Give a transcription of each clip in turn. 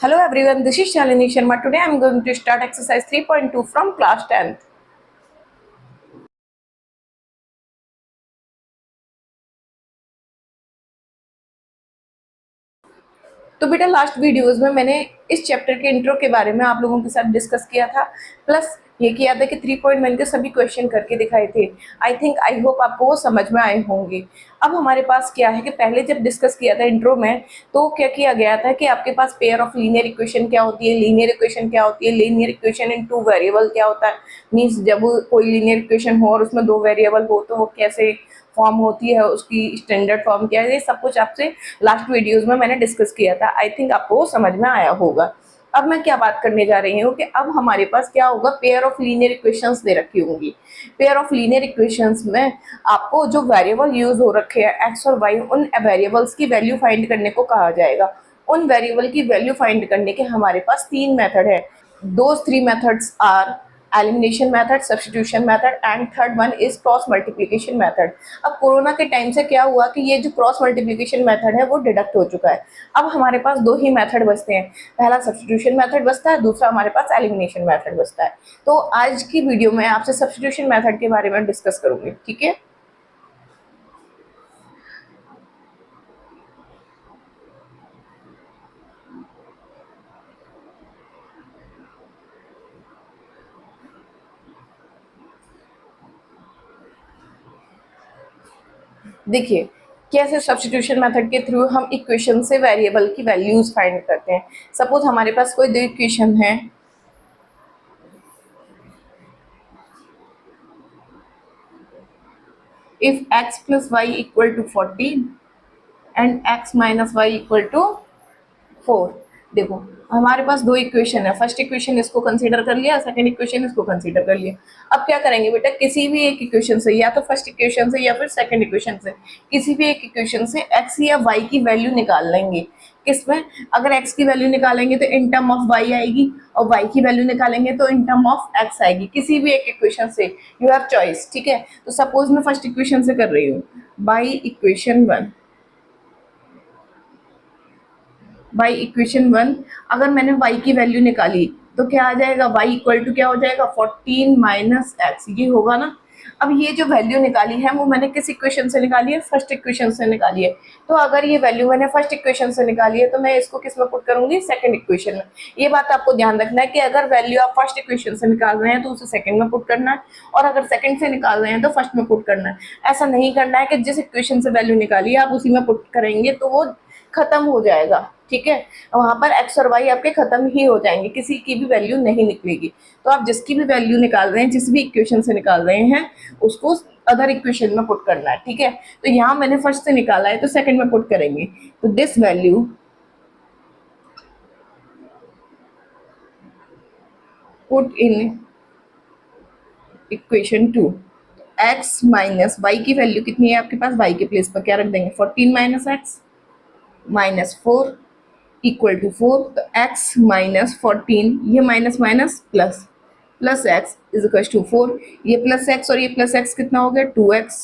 Hello everyone, this is Shalini Sharma. Today I am going to start exercise 3.2 from class 10th. तो बेटा last videos में मैंने इस chapter के intro के बारे में आप लोगों के साथ डिस्कस किया था, प्लस ये किया था कि 3.1 के सभी क्वेश्चन करके दिखाए थे। आई होप आपको वो समझ में आए होंगे। अब हमारे पास क्या है कि पहले जब डिस्कस किया था इंट्रो में, तो क्या किया गया था कि आपके पास पेयर ऑफ लीनियर इक्वेशन क्या होती है, लीनियर इक्वेशन क्या होती है, linear equation in two variable क्या होता है, मीन्स जब कोई लीनियर इक्वेशन हो और उसमें 2 वेरिएबल हो तो वो कैसे फॉर्म होती है, उसकी स्टैंडर्ड फॉर्म क्या है, ये सब कुछ आपसे लास्ट वीडियोस में मैंने डिस्कस किया था। आई थिंक आपको वो समझ में आया होगा। अब मैं क्या बात करने जा रही हूँ कि अब हमारे पास क्या होगा, पेयर ऑफ लीनियर इक्वेशंस दे रखी होंगी। पेयर ऑफ लीनियर इक्वेशंस में आपको जो वेरिएबल यूज हो रखे हैं एक्स और वाई, उन वेरिएबल्स की वैल्यू फाइंड करने को कहा जाएगा। उन वेरिएबल की वैल्यू फाइंड करने के हमारे पास 3 मेथड है। Those 3 methods are elimination method, substitution method and third one is cross multiplication method. अब कोरोना के टाइम से क्या हुआ कि ये जो क्रॉस मल्टीप्लिकेशन मेथड है वो डिडक्ट हो चुका है। अब हमारे पास 2 ही मेथड बचते हैं, पहला सब्स्टिट्यूशन मेथड बचता है, दूसरा हमारे पास एलिमिनेशन मेथड बचता है। तो आज की वीडियो में आपसे सब्स्टिट्यूशन मेथड के बारे में डिस्कस करूंगी, ठीक है। देखिए कैसे सब्स्टिट्यूशन मेथड के थ्रू हम इक्वेशन से वेरिएबल की वैल्यूज फाइंड करते हैं। सपोज हमारे पास कोई 2 इक्वेशन है, if x plus y equal to 14 and x minus y equal to 4। देखो हमारे पास 2 इक्वेशन है, फर्स्ट इक्वेशन इसको कंसीडर कर लिया, सेकंड इक्वेशन इसको कंसीडर कर लिया। अब क्या करेंगे बेटा, किसी भी एक इक्वेशन से, या तो फर्स्ट इक्वेशन से या फिर सेकंड इक्वेशन से, किसी भी एक इक्वेशन से x या y की वैल्यू निकाल लेंगे। किसमें, अगर x की वैल्यू निकालेंगे तो इन टर्म ऑफ y आएगी, और y की वैल्यू निकालेंगे तो इन टर्म ऑफ x आएगी। किसी भी एक इक्वेशन से यू हैव चॉइस, ठीक है। तो सपोज मैं फर्स्ट इक्वेशन से कर रही हूँ, बाई इक्वेशन 1, बाई इक्वेशन 1 अगर मैंने y की वैल्यू निकाली तो क्या आ जाएगा, y इक्वल टू क्या हो जाएगा, 14 माइनस एक्स, ये होगा ना। अब ये जो वैल्यू निकाली है वो मैंने किस इक्वेशन से निकाली है, फर्स्ट इक्वेशन से निकाली है। तो अगर ये वैल्यू मैंने फर्स्ट इक्वेशन से निकाली है तो मैं इसको किस में पुट करूंगी, सेकंड इक्वेशन में। ये बात आपको ध्यान रखना है कि अगर वैल्यू आप फर्स्ट इक्वेशन से निकाल रहे हैं तो उसे सेकंड में पुट करना है, और अगर सेकंड से निकाल रहे हैं तो फर्स्ट में पुट करना है। ऐसा नहीं करना है कि जिस इक्वेशन से वैल्यू निकाली है आप उसी में पुट करेंगे तो वो खत्म हो जाएगा, ठीक है। वहां पर एक्स और वाई आपके खत्म ही हो जाएंगे, किसी की भी वैल्यू नहीं निकलेगी। तो आप जिसकी भी वैल्यू निकाल रहे हैं, जिस भी इक्वेशन से निकाल रहे हैं, उसको अदर इक्वेशन में पुट करना है, ठीक है। तो यहाँ मैंने फर्स्ट से निकाला है तो सेकंड में पुट करेंगे। तो this value put in equation 2, x minus y की वैल्यू कितनी है आपके पास, वाई के प्लेस पर क्या रख देंगे, 14 minus x minus 4 equal to 4। तो x माइनस 14, ये minus minus plus, plus x is equal to 4। ये प्लस एक्स और ये प्लस एक्स कितना हो गया, 2x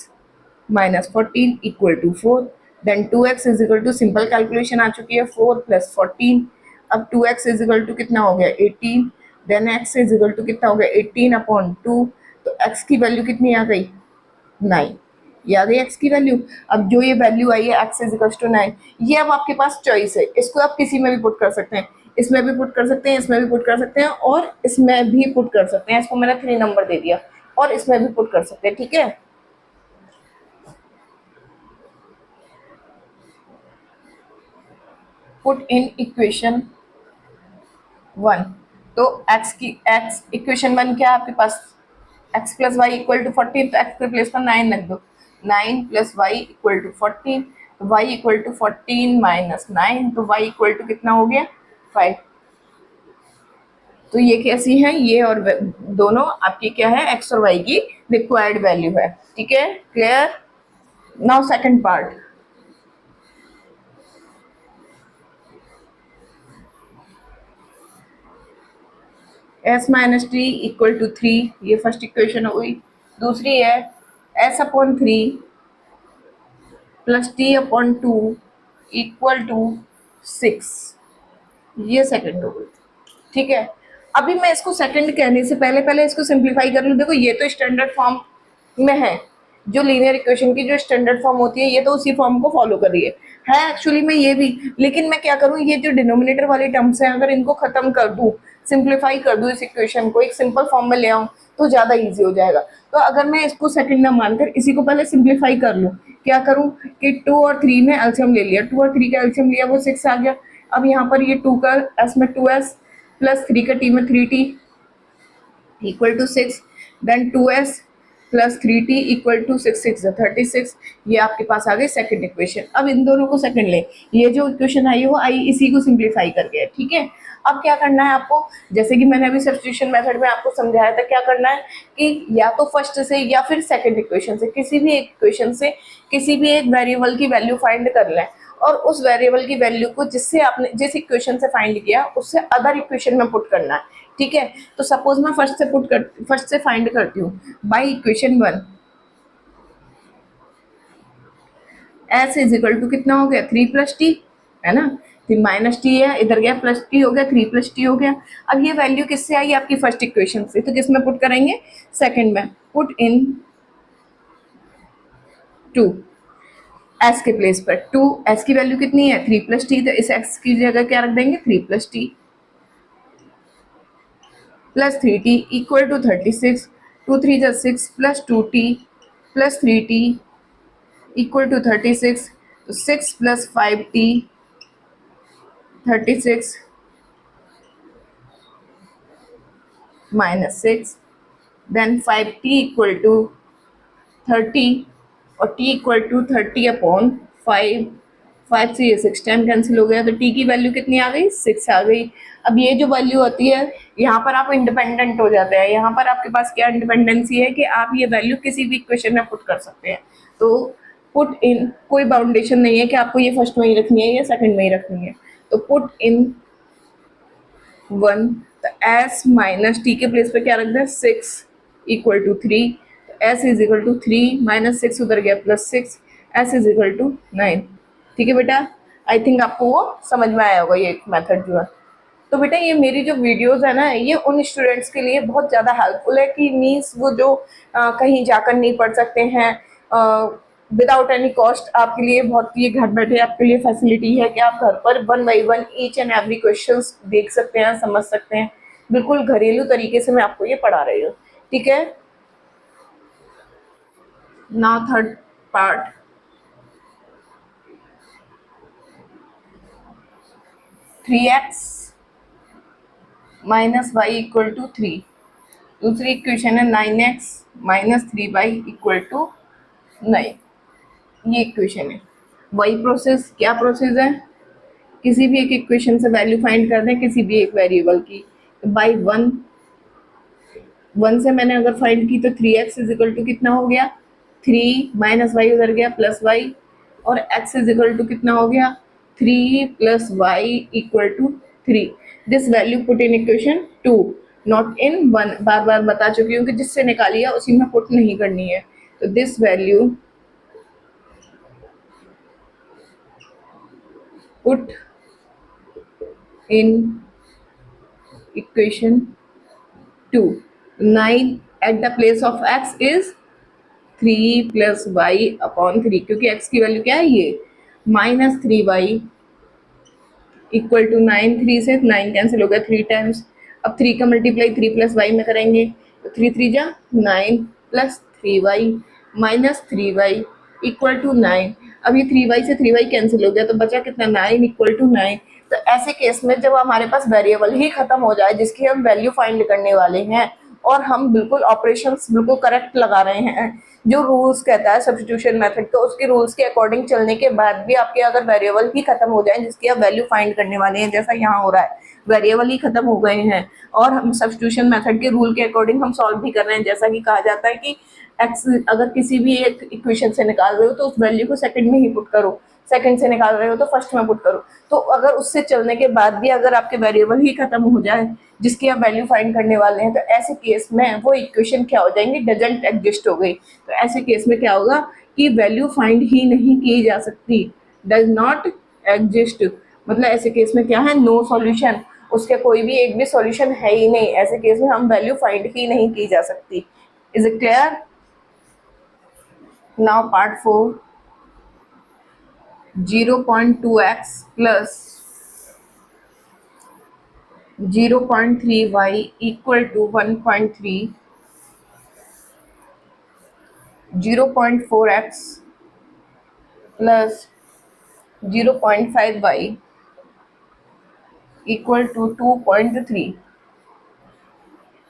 minus 14 equal to 4। Then 2x is equal to, simple calculation आ चुकी है, 4 प्लस 14। अब 2x इज इक्वल टू कितना हो गया, 18। Then x is equal to कितना हो गया, 18 अपॉन 2। तो x की वैल्यू कितनी आ गई, 9। ये आ गई x की वैल्यू। अब जो ये वैल्यू आई है x इज इक्वल टू 9, ये अब आपके पास चॉइस है, इसको आप किसी में भी पुट कर सकते हैं, इसमें भी पुट कर सकते हैं, इसमें भी पुट कर सकते हैं, और इसमें भी पुट कर सकते हैं। इसको मैंने 3 नंबर दे दिया, और इसमें भी पुट कर सकते हैं, ठीक है। Put in equation 1। तो x इक्वेशन 1 क्या है आपके पास, x plus y equal to 14, तो x के प्लेस पर 9 रख दो, 9 प्लस वाई इक्वल टू 14। तो y इक्वल टू 14 माइनस 9, तो y इक्वल टू कितना हो गया, 5। तो ये कैसी है, ये और दोनों आपकी क्या है, x और y की रिक्वायर्ड वैल्यू है, ठीक है, clear. Now second part, s minus t equal to 3, ये फर्स्ट इक्वेशन हो गई। दूसरी है s upon 3 plus t upon 2 equal to 6। ये सेकंड हो गई, ठीक है। अभी मैं इसको सेकंड कहने से पहले पहले इसको सिंप्लीफाई कर लूँ। देखो ये तो स्टैंडर्ड फॉर्म में है, जो लीनियर इक्वेशन की जो स्टैंडर्ड फॉर्म होती है ये तो उसी फॉर्म को फॉलो कर रही है एक्चुअली में ये भी। लेकिन मैं क्या करूँ, ये जो डिनोमिनेटर वाली टर्म्स हैं अगर इनको खत्म कर दूँ, सिंप्लीफाई कर दूँ, इस इक्वेशन को एक सिंपल फॉर्म में ले आऊँ तो ज़्यादा ईजी हो जाएगा। तो अगर मैं इसको सेकंड ना मानकर इसी को पहले सिंप्लीफाई कर लूँ, क्या करूँ कि 2 और 3 में एल्सियम ले लिया, 2 और 3 का एल्सियम लिया वो 6 आ गया। अब यहाँ पर ये 2 का एस में 2s प्लस 3 का टी में 3t equal to 6, then 2s plus 3t equal to 6 6 36। ये आपके पास आ गई सेकंड इक्वेशन। अब इन दोनों को सेकंड ले, ये जो इक्वेशन आई वो आई इसी को सिंप्लीफाई करके, ठीक है। अब क्या करना है आपको, जैसे कि मैंने अभी सब्स्टिट्यूशन मेथड में आपको समझाया था, क्या करना है कि या तो फर्स्ट से या फिर सेकंड इक्वेशन से, किसी भी एक इक्वेशन से किसी भी एक वेरिएबल की वैल्यू फाइंड कर लें और उस वेरिएबल की वैल्यू को जिससे आपने जिस इक्वेशन से फाइंड किया उससे अदर इक्वेशन में पुट करना है, ठीक है। तो सपोज मैं फर्स्ट से फाइंड करती हूँ by equation 1, s is equal to कितना हो गया 3 प्लस टी, है ना, फिर माइनस टी है, इधर गया प्लस टी हो गया, 3 प्लस टी हो गया। अब ये वैल्यू किससे आई आपकी फर्स्ट इक्वेशन से, तो किस में पुट करेंगे, सेकंड में, पुट इन 2 एस के प्लेस पर। 2 एस की वैल्यू कितनी है 3 प्लस टी, तो इस एक्स की जगह क्या रख देंगे 3 plus t plus 3t equal to 36, 2 3 जा 6 plus 2t plus 3t equal to 36, तो 6 plus 5t 36 minus 6, then 5t equal to 30 और t इक्वल टू 30 अपॉन 5, 5 से ये 6 टाइम कैंसिल हो गया, तो t की वैल्यू कितनी आ गई 6 आ गई। अब ये जो वैल्यू होती है यहाँ पर आप इंडिपेंडेंट हो जाते हैं, यहाँ पर आपके पास क्या इंडिपेंडेंसी है कि आप ये वैल्यू किसी भी इक्वेशन में पुट कर सकते हैं। तो पुट इन, कोई बाउंडेशन नहीं है कि आपको ये फर्स्ट में ही रखनी है या सेकंड में ही रखनी है। तो पुट इन 1, तो s माइनस टी के प्लेस पे क्या रख दें 6 equal to 3, s is equal to 3 minus 6 उधर गया plus 6, s is equal to 9, ठीक है बेटा। आई थिंक आपको वो समझ में आया होगा ये मेथड जो है। तो बेटा ये मेरी जो वीडियोस है ना ये उन स्टूडेंट्स के लिए बहुत ज़्यादा हेल्पफुल है कि मीन्स वो जो कहीं जाकर नहीं पढ़ सकते हैं, विदाउट एनी कॉस्ट आपके लिए बहुत, ये घर बैठे आपके लिए फैसिलिटी है कि आप घर पर 1 by 1 each and every questions देख सकते हैं, समझ सकते हैं। बिल्कुल घरेलू तरीके से मैं आपको ये पढ़ा रही हूँ, ठीक है। Now third part, three x minus y equal to 3। दूसरी इक्वेशन है 9x minus 3y equal to 9। ये इक्वेशन है। वही प्रोसेस, क्या प्रोसेस है, किसी भी एक इक्वेशन से वैल्यू फाइंड कर दें किसी भी एक वेरिएबल की, बाई 1 से मैंने अगर फाइंड की तो 3x इज इक्वल टू कितना हो गया 3 माइनस वाई उधर गया प्लस वाई, और x इज इक्वल टू कितना हो गया 3 plus y equal to 3। This value put in equation 2, not in 1। बार बार बता चुकी हूँ कि जिससे निकाली है उसी में पुट नहीं करनी है। तो this value put in equation 2, 9 at the place of x is 3 plus y upon 3, क्योंकि x की वैल्यू क्या है ये माइनस 3y इक्वल टू 9। 3 से 9 कैंसिल हो गया 3 टाइम्स। अब 3 का मल्टीप्लाई 3 प्लस वाई में करेंगे तो 3 3 जा 9 plus 3y minus 3y equal to 9। अब ये 3y से 3y कैंसिल हो गया तो बचा कितना 9 इक्वल टू 9। तो ऐसे केस में जब हमारे पास वेरिएबल ही खत्म हो जाए जिसकी हम वैल्यू फाइंड करने वाले हैं और हम बिल्कुल ऑपरेशंस बिल्कुल करेक्ट लगा रहे हैं, जो रूल्स कहता है सब्स्टिट्यूशन मेथड, तो उसके रूल्स के अकॉर्डिंग चलने के बाद भी आपके अगर वेरिएबल ही खत्म हो जाए जिसकी आप वैल्यू फाइंड करने वाले हैं, जैसा यहाँ हो रहा है वेरिएबल ही खत्म हो गए हैं और हम सब्स्टिट्यूशन मेथड के रूल के अकॉर्डिंग हम सॉल्व भी कर रहे हैं, जैसा कि कहा जाता है कि एक्स अगर किसी भी एक इक्वेशन से निकाल रहे हो तो उस वैल्यू को सेकंड में ही पुट करो, सेकंड से निकाल रहे हो तो फर्स्ट में पुट करो। तो अगर उससे चलने के बाद भी अगर आपके वेरिएबल ही खत्म हो जाए जिसकी आप वैल्यू फाइंड करने वाले हैं तो ऐसे केस में वो इक्वेशन क्या हो जाएंगे, डजंट एग्जिस्ट हो गई। तो ऐसे केस में क्या होगा कि वैल्यू फाइंड ही नहीं की जा सकती, डज नॉट एग्जिस्ट। मतलब ऐसे केस में क्या है, नो सॉल्यूशन, उसके कोई भी एक भी सॉल्यूशन है ही नहीं, ऐसे केस में हम वैल्यू फाइंड ही नहीं की जा सकती। Is it clear? Now part 4, 0.2x plus 0.3y equal to 1.3, 0.4x plus 0.5y equal to 2.3।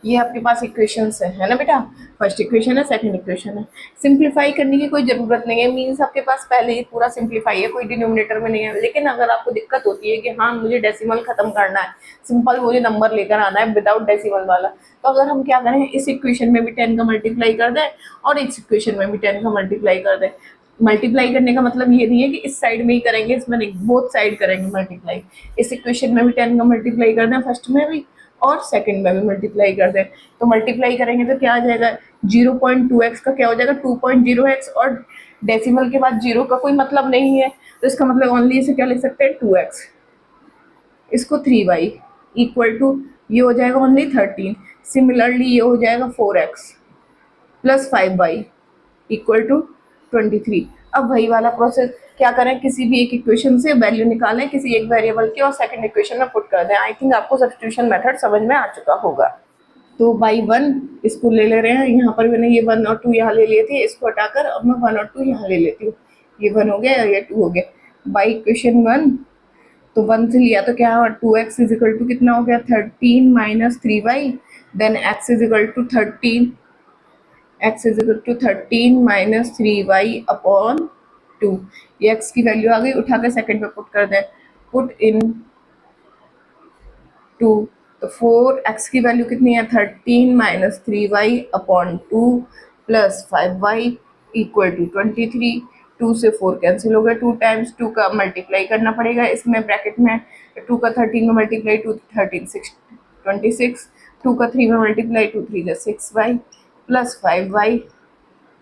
ये आपके पास इक्वेशंस है ना बेटा? फर्स्ट इक्वेशन है, सेकंड इक्वेशन है। सिंप्लीफाई करने की कोई ज़रूरत नहीं है, मीन्स आपके पास पहले ही पूरा सिंप्लीफाई है, कोई डिनोमिनेटर में नहीं है। लेकिन अगर आपको दिक्कत होती है कि हाँ मुझे डेसिमल खत्म करना है, सिंपल मुझे नंबर लेकर आना है विदाउट डेसिमल वाला, तो अगर हम क्या करें, इस इक्वेशन में भी 10 का मल्टीप्लाई कर दें और इस इक्वेशन में भी 10 का मल्टीप्लाई कर दें। मल्टीप्लाई करने का मतलब ये नहीं है कि इस साइड में ही करेंगे, इसमें नहीं, बोथ साइड करेंगे मल्टीप्लाई। इस इक्वेशन में भी 10 का मल्टीप्लाई कर दें फर्स्ट में भी और सेकंड में भी मल्टीप्लाई कर दें, तो मल्टीप्लाई करेंगे तो क्या आ जाएगा, 0.2x का क्या हो जाएगा 2.0x, और डेसिमल के बाद जीरो का कोई मतलब नहीं है, तो इसका मतलब ओनली इसे क्या लिख सकते हैं 2x, इसको 3y इक्वल टू ये हो जाएगा ओनली 13। सिमिलरली ये हो जाएगा 4x plus 5y equal to 23। अब वही वाला प्रोसेस, क्या करें, किसी भी एक इक्वेशन से वैल्यू निकालें किसी एक वेरिएबल की और सेकंड इक्वेशन में पुट कर दें। आई थिंक आपको सब्स्टिट्यूशन मेथड समझ में आ चुका होगा। तो बाई 1 इसको ले रहे हैं, यहाँ पर मैंने ये 1 और 2 यहाँ ले लिए थे, इसको हटाकर अब मैं 1 और 2 यहाँ ले लेती हूँ। ये 1 हो गया और ये 2 हो गया। बाई इक्वेशन 1, तो 1 से लिया तो क्या हुआ, 2x इज इक्वल टू कितना हो गया 13 minus 3y, then x is equal to 13, x is equal to 13 minus 3y upon 2। ये x की वैल्यू आ गई, उठा के सेकंड में पुट कर दें, पुट इन 2, तो 4x की वैल्यू कितनी है 13 minus 3y upon 2 plus 5y equal to 23। 2 से 4 कैंसिल हो गया, 2 टाइम्स 2 का मल्टीप्लाई करना पड़ेगा इसमें ब्रैकेट में, 2 का 13 में मल्टीप्लाई 2 13 6 26, 2 का 3 में multiply 2 3 6y plus 5y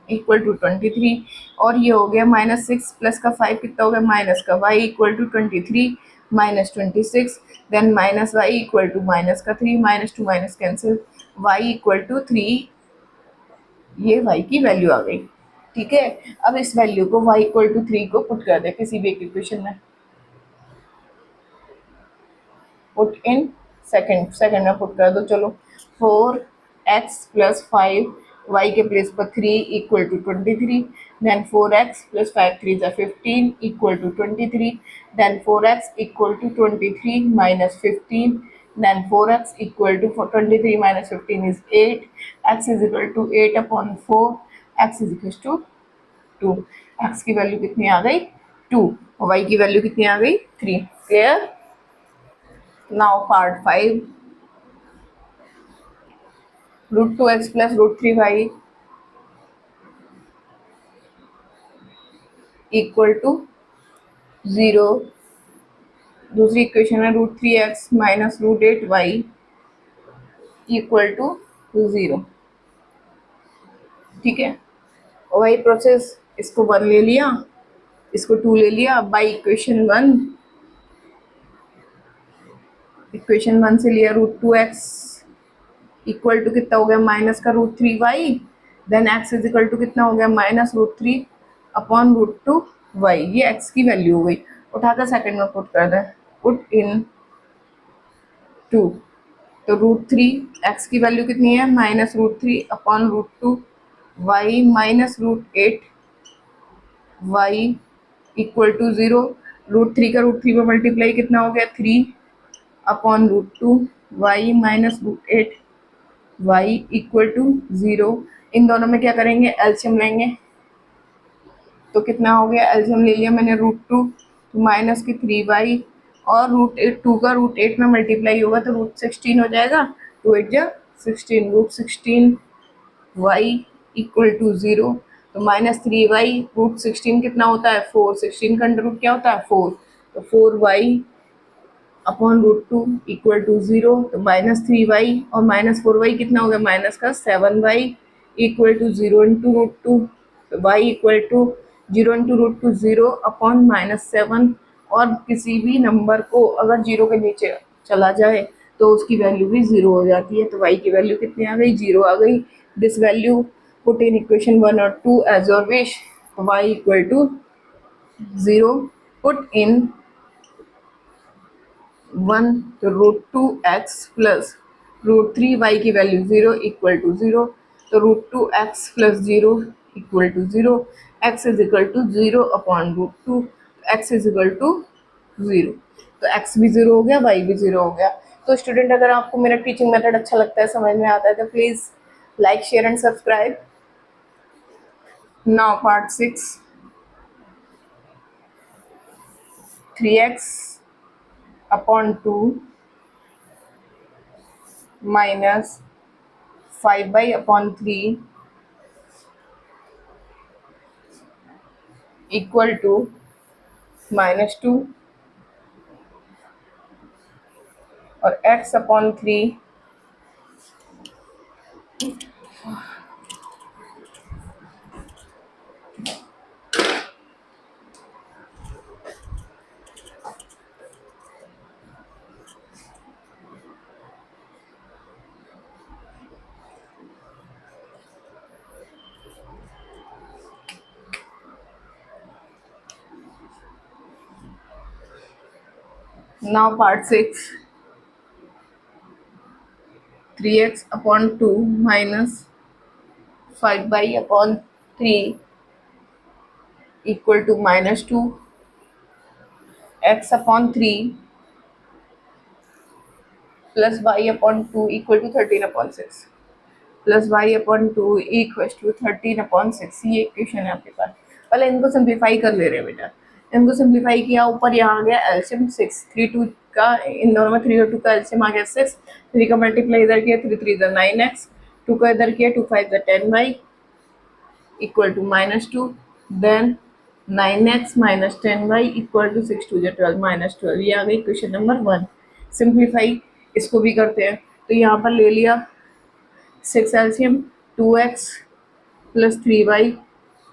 equal to 23, और ये हो गया माइनस 6 प्लस का 5 कितना हो गया माइनस का y equal to 23 minus 26, then minus y equal to minus का 3, minus 2 minus cancel, y equal to 3, ये y की वैल्यू आ गई। ठीक है, अब इस वैल्यू को y इक्वल टू 3 को पुट कर दे किसी भी एक इक्वेशन में, पुट इन सेकंड में पुट कर दो। चलो 4x प्लस 5 y के प्लेस पर 3 equal to 23, then 4x plus 5 3 जा 15 equal to 23, then 4x equal to 23 minus 15, then 4x equal to 23 minus 15 is 8, x is equal to 8 upon 4, x is equal to 2। x की value कितनी आ गई 2 और y की value कितनी आ गई 3। Clear? Now part 5, √2x plus √3y equal to 0। दूसरी इक्वेशन है √3x minus √8y equal to 0। ठीक है, और वही प्रोसेस, इसको 1 ले लिया, इसको 2 ले लिया, बाई इक्वेशन 1 से लिया √2x इक्वल टू कितना हो गया माइनस का √3y, then x is equal to कितना हो गया माइनस √3 अपॉन √2y, ये x की वैल्यू हो गई, उठाकर सेकंड में पुट कर दें, पुट इन 2, तो √3 x की वैल्यू कितनी है minus √3 upon √2y minus √8 y equal to 0। √3 का √3 में मल्टीप्लाई कितना हो गया 3 upon √2 y minus √8 y equal to 0। इन दोनों में क्या करेंगे एलसीएम लेंगे, तो कितना हो गया, एलसीएम ले लिया मैंने √2 तो माइनस की 3y और √2 का √8 में मल्टीप्लाई होगा तो √16 हो जाएगा, 2 8 जा 16, √16 y इक्वल टू 0, तो माइनस 3y √16 कितना होता है 4, 16 का अंडर रूट क्या होता है 4, तो 4y अपॉन √2 इक्वल टू 0, तो माइनस 3y और माइनस 4y कितना हो गया माइनस का 7y इक्वल टू 0 इंटू √2, तो y equal to 0 into √2 0 upon minus 7 और किसी भी नंबर को अगर 0 के नीचे चला जाए तो उसकी वैल्यू भी 0 हो जाती है। तो y की वैल्यू कितनी आ गई, 0 आ गई। This value put in equation 1 और 2 as your wish. y equal to 0, put in 1 तो √2x प्लस √3y की वैल्यू 0 इक्वल टू 0, तो √2x plus 0 equal to 0, x is equal to 0 upon √2, x is equal to 0। तो x भी 0 हो गया, y भी 0 हो गया। तो स्टूडेंट, अगर आपको मेरा टीचिंग मेथड अच्छा लगता है, समझ में आता है, तो please like, share and subscribe. Now part 6, 3x upon 2 minus 5y upon 3 equal to -2 और x upon 3 now part 6, 3x upon 2 minus 5y upon 3 equal to -2, x upon 3 plus y upon 2 equal to 13 upon 6, plus y upon 2 equal to 13 upon 6। ये equation है आपके पास। पहले इनको simplify कर ले रहे हैं बेटा। इनको सिंप्लीफाई किया, ऊपर यहाँ आ गया एलसीएम 6, 3 2 का, इन दोनों में 3 और 2 का एलसीएम आ गया 6, 3 का मल्टीप्लाई इधर किया, 3 3 इधर 9x, 2 का इधर किया, 2 5 इधर 10y equal to -2, then 9x minus 10y equal to 6 2 12 -12। ये आ गई क्वेश्चन नंबर 1। सिंप्लीफाई इसको भी करते हैं। तो यहाँ पर ले लिया 6 LCM, 2x plus 3y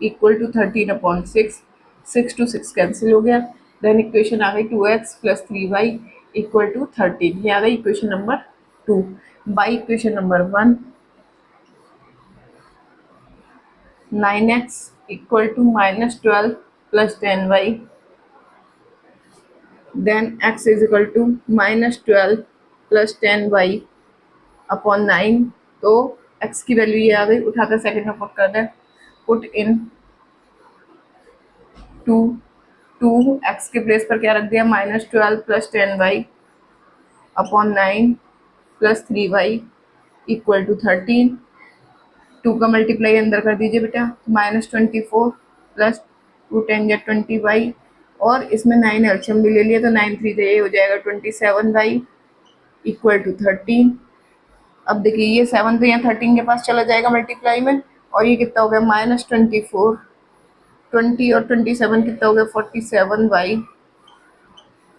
equal to 13 upon 6, 6 to 6 cancel हो गया। देन इक्वेशन आ गई 2x plus 3y equal to 13। ये आ गई equation number 2। By equation number 1, 9x equal to -12 plus 10y, then x is equal to -12 plus 10y upon 9। तो x की value ये आ गई, उठाकर सेकंड में पुट कर दें। पुट इन 2 x के प्लेस पर क्या रख दिया, -12 plus 10y upon 9 plus 3y equal to 13। 2 का मल्टीप्लाई अंदर कर दीजिए बेटा, -24 प्लस 2 10 या 20y, और इसमें 9 एल्शियम भी ले लिया, तो 9 3 ये हो जाएगा 27y इक्वल टू 13। अब देखिए ये 7 तो यहाँ 13 के पास चला जाएगा मल्टीप्लाई में, और ये कितना हो गया -24, 20 और 27 कितना हो गया 47y,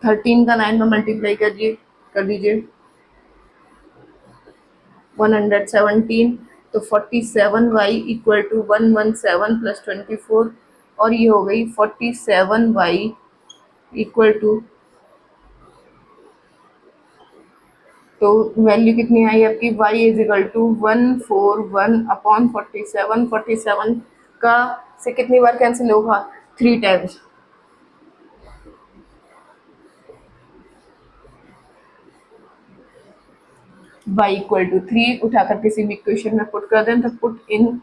13 का 9 में मल्टीप्लाई कर दीजिए 117, तो 47y इक्वल टू 117 प्लस 24, और ये हो गई 47y इक्वल टू, तो वैल्यू कितनी आई आपकी, y is equal to 141 upon 47। 47 का से कितनी बार कैंसिल होगा, 3 टाइम्स। y इक्वल टू 3 उठाकर किसी भी इक्वेशन में पुट कर दें, तो put in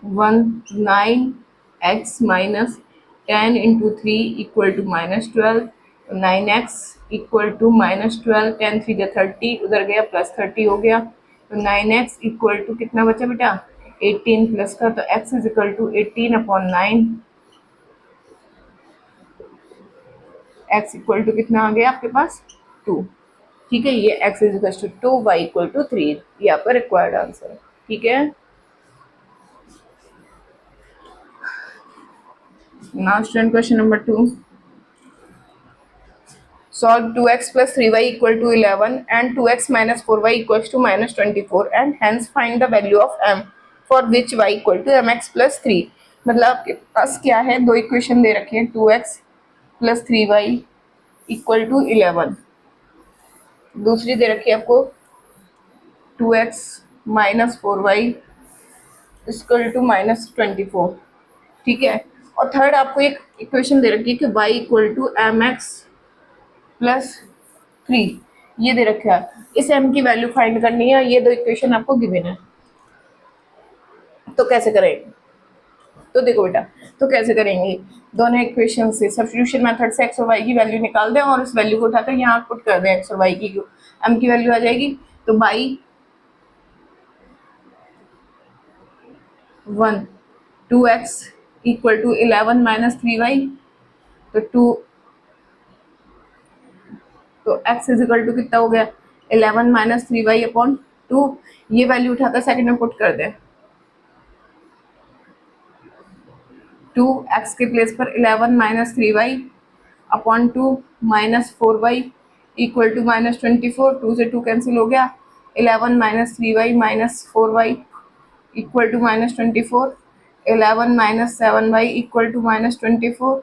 9x minus 10 into 3 equal to -12, 9x equal to -12, 10 3 30, उधर गया प्लस 30 हो गया, तो 9x इक्वल टू कितना बचा बेटा 18 प्लस का, तो x is equal to 18 upon 9, x equal to कितना आ गया आपके पास 2। ठीक है, ये x is equal to 2, y equal to 3, ये आपका रिक्वायर्ड आंसर है। ठीक है, now student question number 2, solve 2x plus 3y equal to 11 and 2x minus 4y equals to -24 and hence find the value of m for which y equal to mx plus 3। मतलब आपके पास क्या है, दो equation दे रखी है, 2x plus 3y equal to 11। दूसरी दे रखी है आपको 2x minus 4y equal to minus 24। ठीक है। और थर्ड आपको एक इक्वेशन दे रखी है कि y equal to m x plus 3, ये दे रखा है। इस m की वैल्यू फाइंड करनी है। ये दो इक्वेशन आपको गिवन है। तो कैसे करेंगे? तो देखो बेटा, तो कैसे करेंगे, दोनों इक्वेशन से सब्स्टिट्यूशन मेथड से x और y की वैल्यू निकाल दें और इस वैल्यू को उठाकर यहाँ पुट कर दें। x और y की m की वैल्यू आ जाएगी। तो y 1 2x equal to 11 minus 3y। तो x इज इक्वल टू कितना हो गया, 11 माइनस 3y अपॉन 2। ये वैल्यू उठाकर सेकंड में पुट कर दें। 2x के प्लेस पर 11 minus 3y upon 2 minus 4y equal to minus 24। 2 से 2 कैंसिल हो गया। 11 minus 3y minus 4y equal to minus 24। 11 minus 7y equal to minus 24।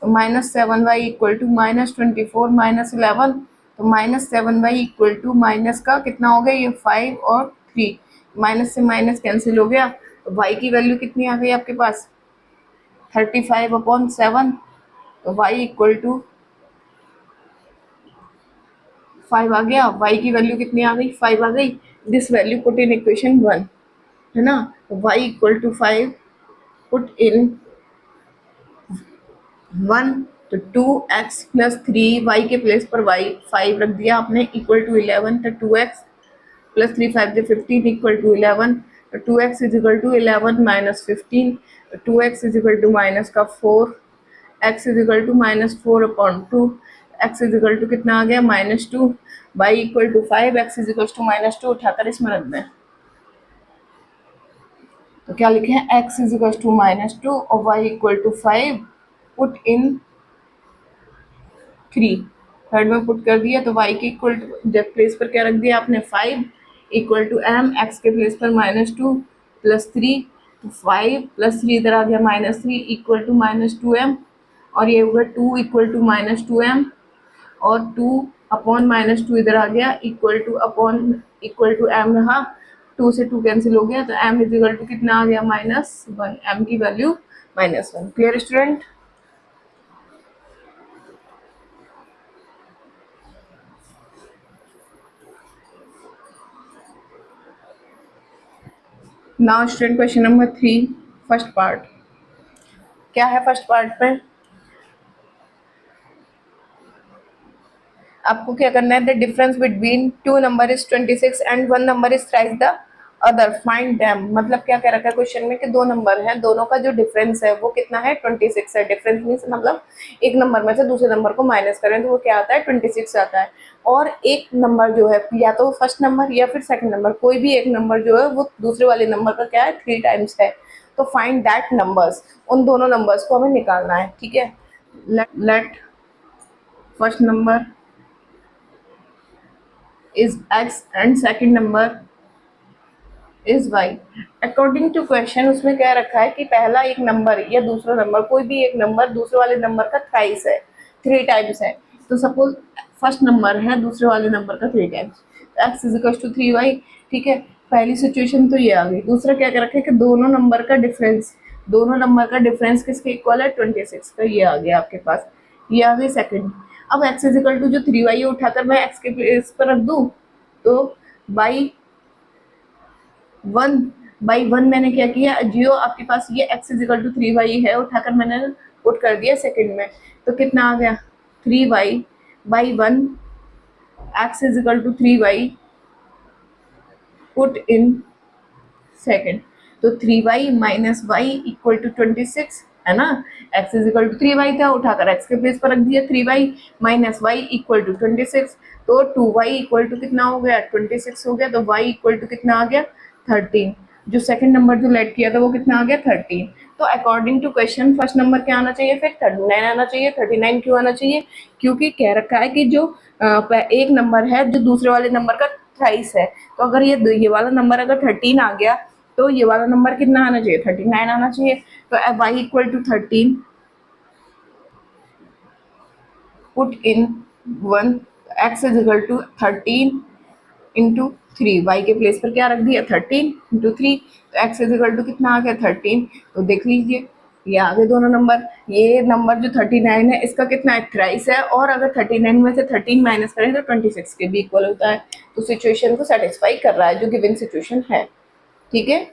तो minus 7y equal to minus 24 minus 11। तो minus 7y equal to minus का कितना हो गया, ये 5 और 3, माइनस से माइनस कैंसिल हो गया। तो y की वैल्यू कितनी आ गई आपके पास, 35 अपॉन 7। तो y इक्वल टू 5 आ गया। y की वैल्यू कितनी आ गई, 5 आ गई। This value put in equation 1, है ना। तो y equal to 5 put in 1। तो 2x प्लस 3y के प्लेस पर y 5 रख दिया आपने इक्वल टू 11। तो 2x प्लस 3 5 से 15 इक्वल टू 11। तो 2x is equal to 11 minus 15। तो 2x is equal to minus का 4, x is equal to minus 4 upon 2। x is equal to कितना आ गया, minus 2। y equal to 5, x is equal to minus 2 उठाकर इसमें रख दें। तो क्या लिखे हैं, x is equal to minus 2 और y equal to 5 put in 3। Third में पुट कर दिया। तो y के इक्वल टू जब प्लेस पर क्या रख दिया आपने, 5 इक्वल टू m, x के प्लेस पर माइनस 2 प्लस 3। तो 5 प्लस 3 इधर आ गया minus 3 equal to minus 2m। और ये होगा 2 इक्वल टू माइनस 2m और 2 अपॉन माइनस 2 इधर आ गया equal to upon equal to m रहा। 2 से 2 कैंसिल हो गया। तो m इज इक्वल टू कितना आ गया, -1। m की value -1। Clear student? Now student question number 3 first part. क्या है फर्स्ट पार्ट में, आपको क्या करना है, the difference between two number is 26 and one number is thrice the other, find them. मतलब क्या कह रखा है क्वेश्चन में कि दो नंबर हैं, दोनों का जो डिफरेंस है वो कितना है, 26 है। डिफरेंस मीन्स मतलब एक नंबर में से दूसरे नंबर को माइनस करें तो वो क्या आता है, 26 आता है। और एक नंबर जो है या तो फर्स्ट नंबर या फिर सेकंड नंबर, कोई भी एक नंबर जो है वो दूसरे वाले नंबर का क्या है, 3 टाइम्स है। तो फाइंड दैट नंबर्स, उन दोनों नंबर्स को हमें निकालना है। ठीक है। Let first number is x and second number is y। According to question उसमें क्या रखा है कि पहला एक नंबर या दूसरा नंबर, कोई भी एक नंबर दूसरे वाले नंबर का थ्राइस है, 3 टाइम्स है। तो सपोज फर्स्ट नंबर है दूसरे वाले नंबर का 3 times, x is equal to 3y। ठीक है, पहली सिचुएशन तो ये आ गई। दूसरा क्या कर रखा है कि दोनों नंबर का डिफरेंस, दोनों नंबर का डिफरेंस किसके इक्वल है, 26 का। ये आ गया आपके पास, ये आ गई सेकंड। अब x इज इक्वल टू जो 3y उठाकर मैं x के प्लेस पर रख दूं, तो बाई 1 मैंने क्या किया, जियो आपके पास ये x is equal to 3y है, उठाकर मैंने पुट कर दिया सेकंड में। तो कितना आ गया, 3y by 1, x is equal to 3y put in second. तो 3y minus y equal to 26 है ना। x is equal to 3y था, उठाकर x के प्लेस पर रख दिया 3y minus y equal to 26। तो 2y इक्वल टू कितना हो गया, 26 हो गया। तो y इक्वल टू कितना आ गया, 13। जो सेकंड नंबर जो लेट किया था वो कितना आ गया, 13। तो according to question first number क्या आना चाहिए, फिर 39 आना चाहिए। 39 क्यों आना चाहिए, क्योंकि कह रखा है कि जो एक नंबर है जो दूसरे वाले नंबर का थ्राइस है। तो अगर ये वाला नंबर अगर 13 आ गया तो ये वाला नंबर कितना आना चाहिए, 39 आना चाहिए। तो y equal to 13 put in 1, x is equal to 13 into 3, y के प्लेस पर क्या रख दिया 13 इंटू 3, तो x इज इक्वल टू कितना आ गया 13। तो देख लीजिए ये आ गए दोनों नंबर। ये नंबर जो 39 है इसका कितना है थ्राइस है, और अगर 39 में से 13 माइनस करें तो 26 के भी इक्वल होता है। तो सिचुएशन को सेटिस्फाई कर रहा है जो गिवन सिचुएशन है। ठीक है,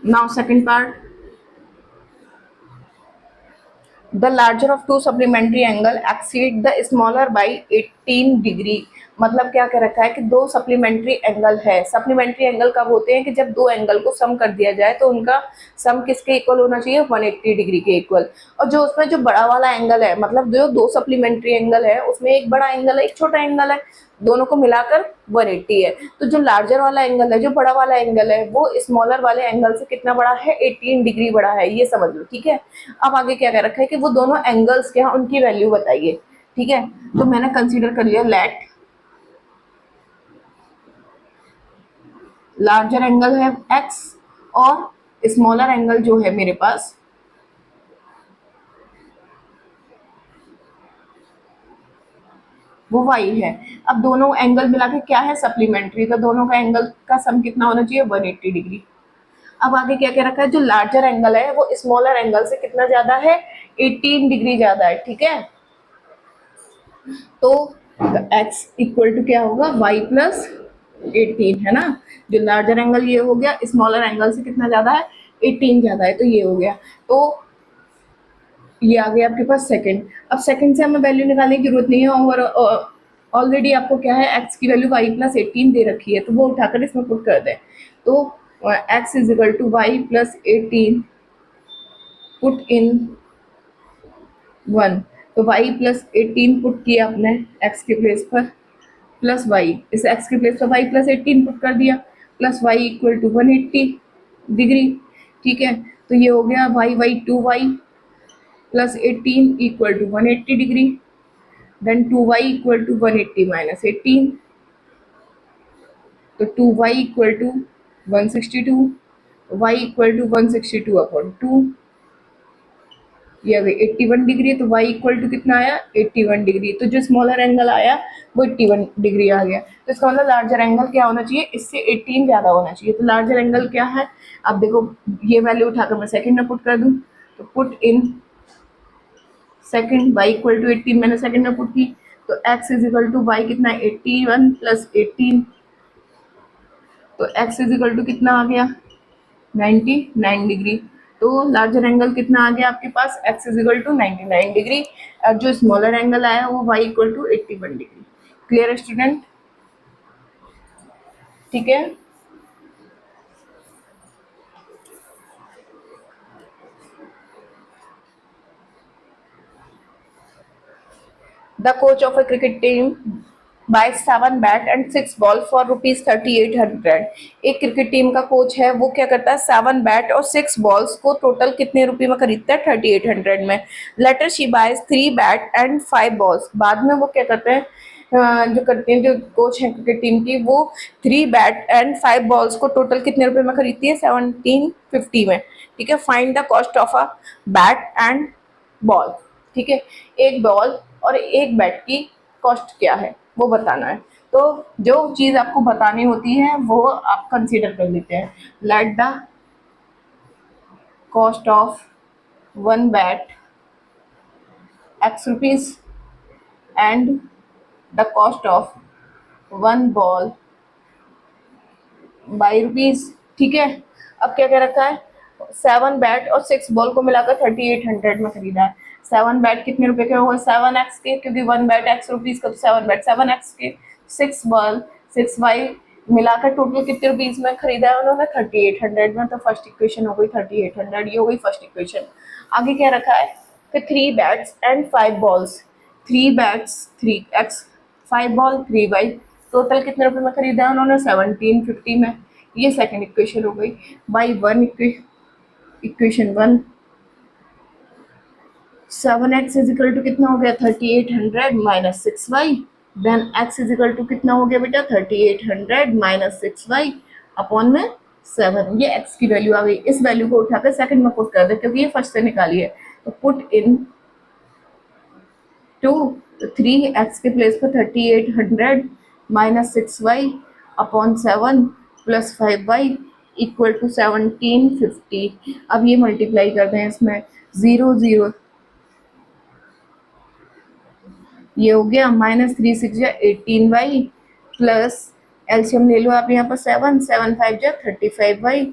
now second part, the larger of to supplementary angle exceed the smaller by 18 degree. मतलब क्या कह रखा है कि दो सप्लीमेंट्री एंगल है। सप्लीमेंट्री एंगल कब होते हैं कि जब दो एंगल को सम कर दिया जाए तो उनका सम किसके इक्वल होना चाहिए 180 डिग्री के इक्वल। और जो उसमें जो बड़ा वाला एंगल है, मतलब जो दो सप्लीमेंट्री एंगल है उसमें एक बड़ा एंगल है एक छोटा एंगल है, दोनों को मिलाकर 180 है। तो जो लार्जर वाला एंगल है, जो बड़ा वाला एंगल है, वो स्मॉलर वाले एंगल से कितना बड़ा है 18 डिग्री बड़ा है, ये समझ लो। ठीक है, अब आगे क्या कह रखा है कि वो दोनों एंगल्स क्या उनकी वैल्यू बताइए। ठीक है, तो मैंने कंसीडर कर लिया लेट लार्जर एंगल है x और स्मॉलर एंगल जो है मेरे पास वो y है। अब दोनों एंगल मिला के क्या है सप्लीमेंट्री, तो दोनों का एंगल का सम कितना होना चाहिए 180 डिग्री। अब आगे क्या कह रखा है जो लार्जर एंगल है वो स्मॉलर एंगल से कितना ज्यादा है 18 डिग्री ज्यादा है। ठीक है, तो x इक्वल टू क्या होगा y प्लस 18 है ना। जो लार्जर एंगल ये हो गया, स्मॉलर एंगल से कितना ज्यादा है 18 ज्यादा है, तो ये हो गया। तो ये आ गया आपके पास सेकंड। अब सेकंड से हमें वैल्यू निकालने की जरूरत नहीं है, और ऑलरेडी आपको क्या है x की वैल्यू y प्लस 18 दे रखी है, तो वो उठाकर इसमें पुट कर दें। तो x is equal to y plus 18 put in 1, तो y प्लस 18 पुट किया आपने x के प्लेस पर, प्लस y, इस x के प्लेस पर y प्लस 18 पुट कर दिया, plus y equal to 180 degree. ठीक है, तो ये हो गया y 2y plus 18 equal to 180 degree, then 2y equal to 180 minus 18, तो 2y equal to 162, y equal to 162 upon 2, ये आ गई 81 डिग्री। तो y इक्वल टू कितना आया 81 डिग्री। तो जो स्मॉलर एंगल आया वो 81 डिग्री आ गया। तो इसका मतलब लार्जर एंगल क्या होना चाहिए, इससे 18 ज़्यादा होना चाहिए। तो लार्जर एंगल क्या है, अब देखो ये वैल्यू उठाकर मैं सेकंड में पुट कर दूं, तो put in second y equal to 18 मैंने सेकंड में पुट की, तो x is equal to y कितना 81 प्लस 18, तो x इज इक्वल टू कितना आ गया 99 डिग्री। तो लार्जर एंगल कितना आ गया आपके पास x is equal to 99 degree, और जो स्मॉलर एंगल आया वो y equal to 81 degree. Clear है स्टूडेंट? ठीक है, the coach of a cricket team buy 7 bat and 6 ball for rupees 3800। एक क्रिकेट टीम का कोच है, वो क्या करता है 7 बैट और 6 बॉल्स को टोटल कितने रुपए में खरीदता है 3800 में। Later she buys 3 bat and 5 balls. बाद में वो क्या करते हैं जो करते हैं जो कोच है क्रिकेट टीम की, वो 3 बैट एंड 5 बॉल्स को टोटल कितने रुपए में खरीदती है 1750 में। ठीक है, find the cost of a bat and ball. ठीक है, एक बॉल और एक बैट की कॉस्ट क्या है वो बताना है। तो जो चीज़ आपको बतानी होती है वो आप कंसीडर कर लेते हैं। Let the cost of 1 bat x rupees and the cost of 1 ball by rupees. ठीक है, अब क्या कह रखा है 7 बैट और 6 बॉल को मिलाकर 3800 में खरीदा है। 7 बैट कितने रुपए के हो गए 7x के, क्योंकि 1 बैट x रुपीज का, तो 7 बैट 7x के, 6 बॉल 6y मिलाकर टोटल कितने रुपीज में खरीदा है उन्होंने 3800 में। तो फर्स्ट इक्वेशन हो गई 3800, ये हो गई फर्स्ट इक्वेशन। आगे क्या रखा है कि 3 bats and 5 balls, 3 bats 3x 5 ball 3y, total कितने रुपए में खरीदा है उन्होंने 1750 में। ये सेकंड इक्वेशन हो गई। By 1 equation 1, 7x is equal to कितना हो गया 3800 minus 6y, then x is equal to कितना हो गया बेटा 3800 माइनस 6y अपॉन में 7, ये x की वैल्यू आ गई। इस वैल्यू को उठाकर सेकंड में पुट कर दे क्योंकि ये फर्स्ट से निकाली है। तो पुट इन 2, 3x के प्लेस पर 3800 minus 6y upon 7 plus 5y equal to 1750। अब ये मल्टीप्लाई करते हैं इसमें 0 0, ये हो गया माइनस 3 6 या 18y प्लस एलसीएम ले लो आप यहाँ पर 7 7 5 जा 35y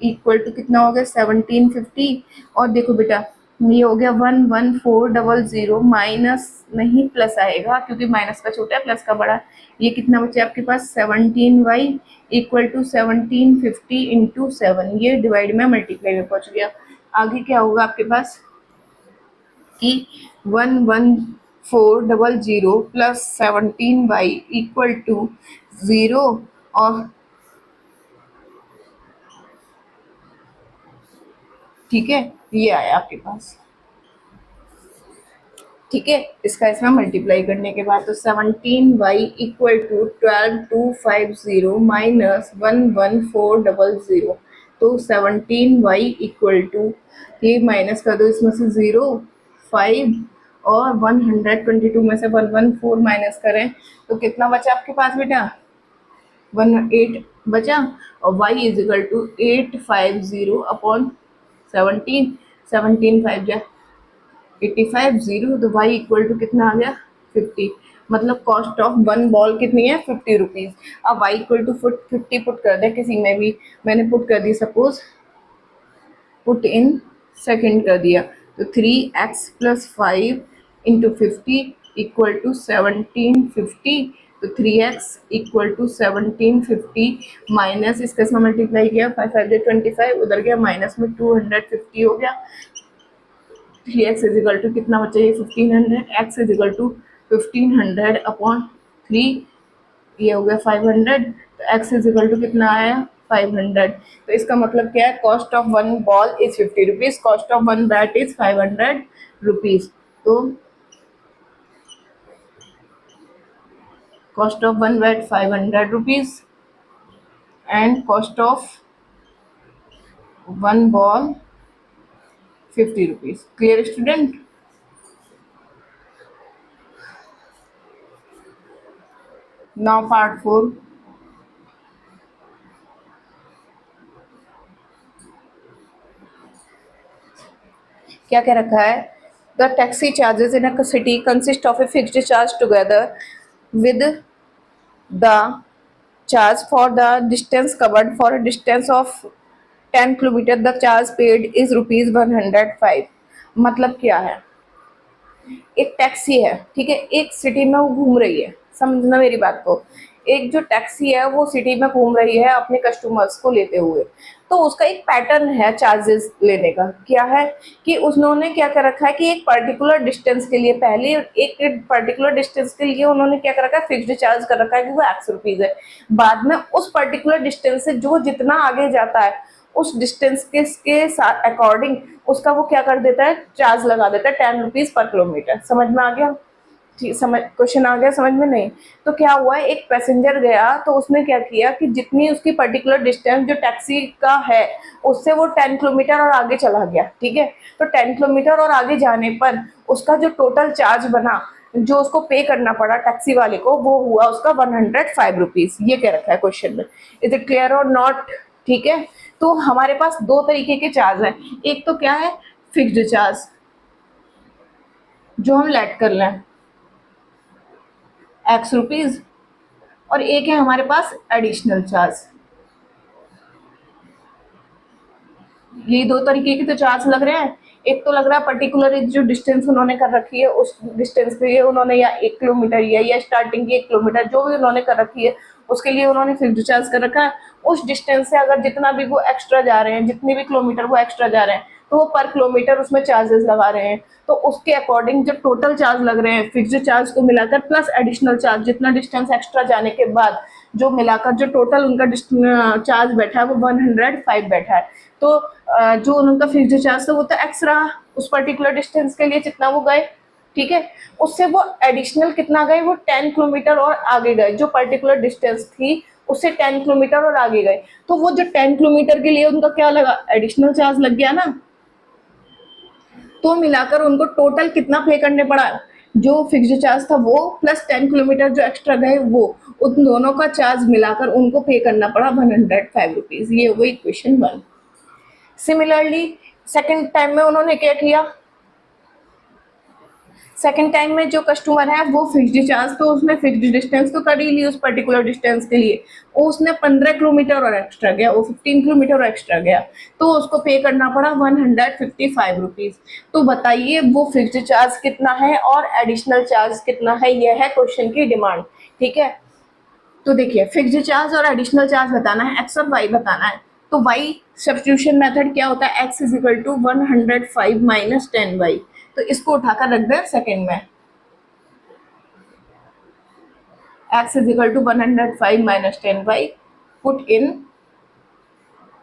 इक्वल टू कितना हो गया 1750। और देखो बेटा ये हो गया 11400 माइनस नहीं प्लस आएगा क्योंकि माइनस का छोटा है प्लस का बड़ा। ये कितना बचे आपके पास 17y इक्वल टू 1750 इंटू 7, ये डिवाइड में मल्टीप्लाई में पहुंच गया। आगे क्या होगा आपके पास कि 11400 प्लस 17y इक्वल टू 0 और ठीक है ये आया आपके पास। ठीक है, इसका इसमें मल्टीप्लाई करने के बाद तो 17y इक्वल टू 12250 माइनस 11400, तो 17y इक्वल टू, ये माइनस कर दो इसमें से 0 5 और 122 में से 114 माइनस करें तो कितना बचा आपके पास बेटा 18 बचा। और y is equal to 850 upon 17 17 5 जा 85 0, तो y इक्वल टू कितना आ गया 50। मतलब कॉस्ट ऑफ वन बॉल कितनी है 50 रुपीज़। अब y इक्वल टू 50 पुट कर दे किसी में भी, मैंने पुट कर दी सपोज पुट इन सेकंड कर दिया तो 3x plus 5 into 50 equal to 1750। तो 3x इक्वल टू 1750 माइनस इसके साथ मल्टीप्लाई किया 5 5 25 उधर गया माइनस में 250 हो गया। 3x इज इक्वल टू कितना बचा ये 1500, x is equal to 1500 upon 3, ये हो गया 500। तो x इज इक्वल टू कितना आया 500। तो इसका मतलब क्या है cost of one ball is 50 rupees, cost of one bat is 500 rupees. तो cost of one bat 500 rupees and cost of one ball 50 rupees. Clear student? Now part 4। क्या कह रखा है the taxi charges in a city consist of a fixed charge together with the charge for the distance covered for a distance of 10 kilometre the charge paid is ₹105। मतलब क्या है, एक taxi है ठीक है, एक सिटी में वो घूम रही है, समझना मेरी बात को। एक जो टैक्सी है वो सिटी में घूम रही है अपने कस्टमर्स को लेते हुए, तो उसका एक पैटर्न है चार्जेस लेने का। क्या है कि उन्होंने क्या कर रखा है कि एक पर्टिकुलर डिस्टेंस के लिए, पहले एक पर्टिकुलर डिस्टेंस के लिए उन्होंने क्या कर रखा है फिक्स्ड चार्ज कर रखा है कि वो ₹X है। बाद में उस पर्टिकुलर डिस्टेंस से जो जितना आगे जाता है उस डिस्टेंस के साथ अकॉर्डिंग उसका वो क्या कर देता है चार्ज लगा देता है ₹10 पर किलोमीटर। समझ में आ गया? समझ क्वेश्चन आ गया समझ में? नहीं तो क्या हुआ है, एक पैसेंजर गया तो उसने क्या किया कि जितनी उसकी पर्टिकुलर डिस्टेंस जो टैक्सी का है उससे वो 10 किलोमीटर और आगे चला गया। ठीक है, तो 10 किलोमीटर और आगे जाने पर उसका जो टोटल चार्ज बना जो उसको पे करना पड़ा टैक्सी वाले को वो हुआ उसका ₹105। ये क्या रखा है क्वेश्चन में, इज इट क्लियर और नॉट? ठीक है, तो हमारे पास दो तरीके के चार्ज हैं, एक तो क्या है फिक्स्ड चार्ज जो हम लेट कर लें ₹X, और एक है हमारे पास एडिशनल चार्ज। ये दो तरीके के तो चार्ज लग रहे हैं। एक तो लग रहा है पर्टिकुलर जो डिस्टेंस उन्होंने कर रखी है उस डिस्टेंस पे ये उन्होंने या 1 किलोमीटर या स्टार्टिंग की 1 किलोमीटर जो भी उन्होंने कर रखी है उसके लिए उन्होंने फिक्स्ड चार्ज कर रखा है। उस डिस्टेंस से अगर जितना भी वो एक्स्ट्रा जा रहे हैं, जितने भी किलोमीटर वो एक्स्ट्रा जा रहे हैं तो वो पर किलोमीटर उसमें चार्जेस लगा रहे हैं। तो उसके अकॉर्डिंग जो टोटल चार्ज लग रहे हैं फिक्स्ड चार्ज को मिलाकर प्लस एडिशनल चार्ज जितना डिस्टेंस एक्स्ट्रा जाने के बाद जो मिलाकर जो टोटल उनका चार्ज बैठा है वो 105 बैठा है। तो जो उनका फिक्स्ड चार्ज था वो तो एक्स रहा उस पर्टिकुलर डिस्टेंस के लिए जितना वो गए। ठीक है, उससे वो एडिशनल कितना गए वो 10 किलोमीटर और आगे गए, जो पर्टिकुलर डिस्टेंस थी उससे 10 किलोमीटर और आगे गए, तो वो जो 10 किलोमीटर के लिए उनका क्या लगा, एडिशनल चार्ज लग गया ना। तो मिलाकर उनको टोटल कितना पे करने पड़ा, जो फिक्स्ड चार्ज था वो प्लस 10 किलोमीटर जो एक्स्ट्रा गए वो, उन दोनों का चार्ज मिलाकर उनको पे करना पड़ा 105 रुपीज। ये हो गई क्वेश्चन 1। सिमिलरली सेकेंड टाइम में उन्होंने क्या किया, सेकेंड टाइम में जो कस्टमर है वो फिक्स्ड चार्ज, तो उसने फिक्स्ड डिस्टेंस तो कर ही ली उस पर्टिकुलर डिस्टेंस के लिए, उसने 15 किलोमीटर और एक्स्ट्रा गया, वो 15 किलोमीटर और एक्स्ट्रा गया, तो उसको पे करना पड़ा 155 रुपीज। तो बताइए वो फिक्स्ड चार्ज कितना है और एडिशनल चार्ज कितना है, यह है क्वेश्चन की डिमांड। ठीक है, तो देखिए फिक्स्ड चार्ज और एडिशनल चार्ज बताना है, एक्स और वाई बताना है। तो वाई सब्स्टिट्यूशन मेथड क्या होता है, x is equal to 105 minus 10y, तो इसको उठाकर रख दें सेकेंड में, x is equal to 105 minus 10y, put in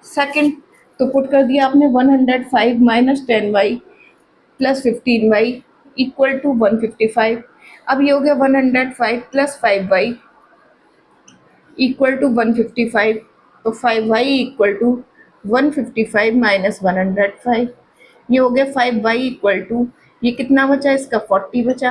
second, तो पुट कर दिया आपने 105 minus 10y plus 15y equal to 155। अब ये हो गया 105 प्लस 5y इक्वल टू 155, तो 5y इक्वल टू 155 माइनस 105, ये हो गया 5y इक्वल टू, ये कितना बचा इसका 40 बचा,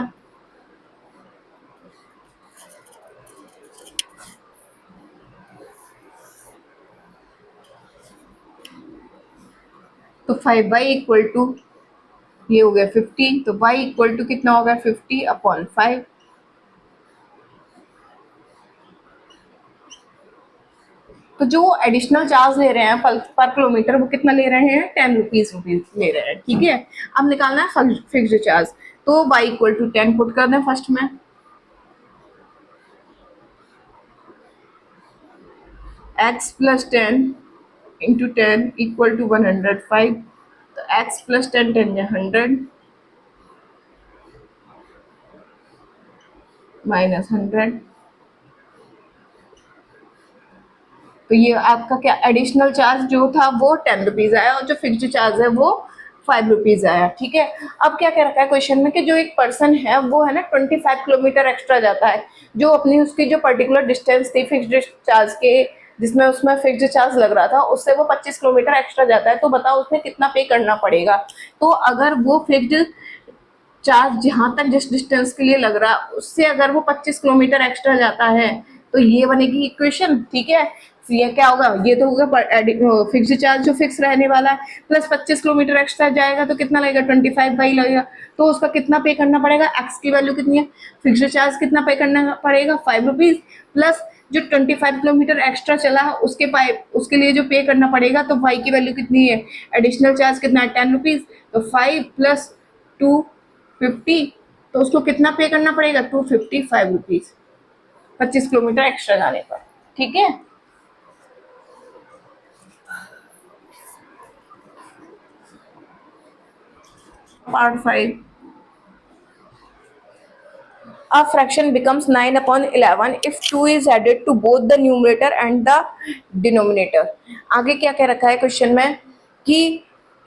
तो 5y इक्वल टू ये हो गया 50, तो y इक्वल टू कितना होगा 50/5। तो जो एडिशनल चार्ज ले रहे हैं पर किलोमीटर वो कितना ले रहे हैं, 10 रुपीज ले रहे हैं। ठीक है, अब निकालना है फिक्स्ड चार्ज, तो y इक्वल टू 10 पुट कर दें फर्स्ट में, x plus 10 into 10 equal to 105, तो x प्लस 10 10 या 100 माइनस 100, तो ये आपका क्या एडिशनल चार्ज जो था वो 10 रुपीज आया और जो फिक्स्ड चार्ज है वो 5 रुपीज आया। ठीक है, अब क्या कह रखा है क्वेश्चन में कि जो एक पर्सन है वो है ना 25 किलोमीटर एक्स्ट्रा जाता है, जो अपनी उसकी जो पर्टिकुलर डिस्टेंस थी फिक्स्ड चार्ज के जिसमें उसमें फिक्स्ड चार्ज लग रहा था उससे वो 25 किलोमीटर एक्स्ट्रा जाता है, तो बताओ उसमें कितना पे करना पड़ेगा। तो अगर वो फिक्स्ड चार्ज जहाँ तक जिस डिस्टेंस के लिए लग रहा है उससे अगर वो 25 किलोमीटर एक्स्ट्रा जाता है तो ये बनेगी इक्वेशन। ठीक है, ये क्या होगा, ये तो होगा फिक्स्ड चार्ज जो फिक्स रहने वाला है प्लस 25 किलोमीटर एक्स्ट्रा जाएगा तो कितना लगेगा 25y लगेगा, तो उसका कितना पे करना पड़ेगा, एक्स की वैल्यू कितनी है, फिक्स्ड चार्ज कितना पे करना पड़ेगा 5 रुपीज प्लस जो 25 किलोमीटर एक्स्ट्रा चला है उसके लिए जो पे करना पड़ेगा, तो y की वैल्यू कितनी है, एडिशनल चार्ज कितना है 10 रुपीज, तो 5 प्लस 250, तो उसको कितना पे करना पड़ेगा 255 रुपीज 25 किलोमीटर एक्स्ट्रा जाने पर। ठीक है, part 5, a fraction becomes 9/11 if 2 is added to both the numerator and the denominator। आगे क्या कह रखा है क्वेश्चन में कि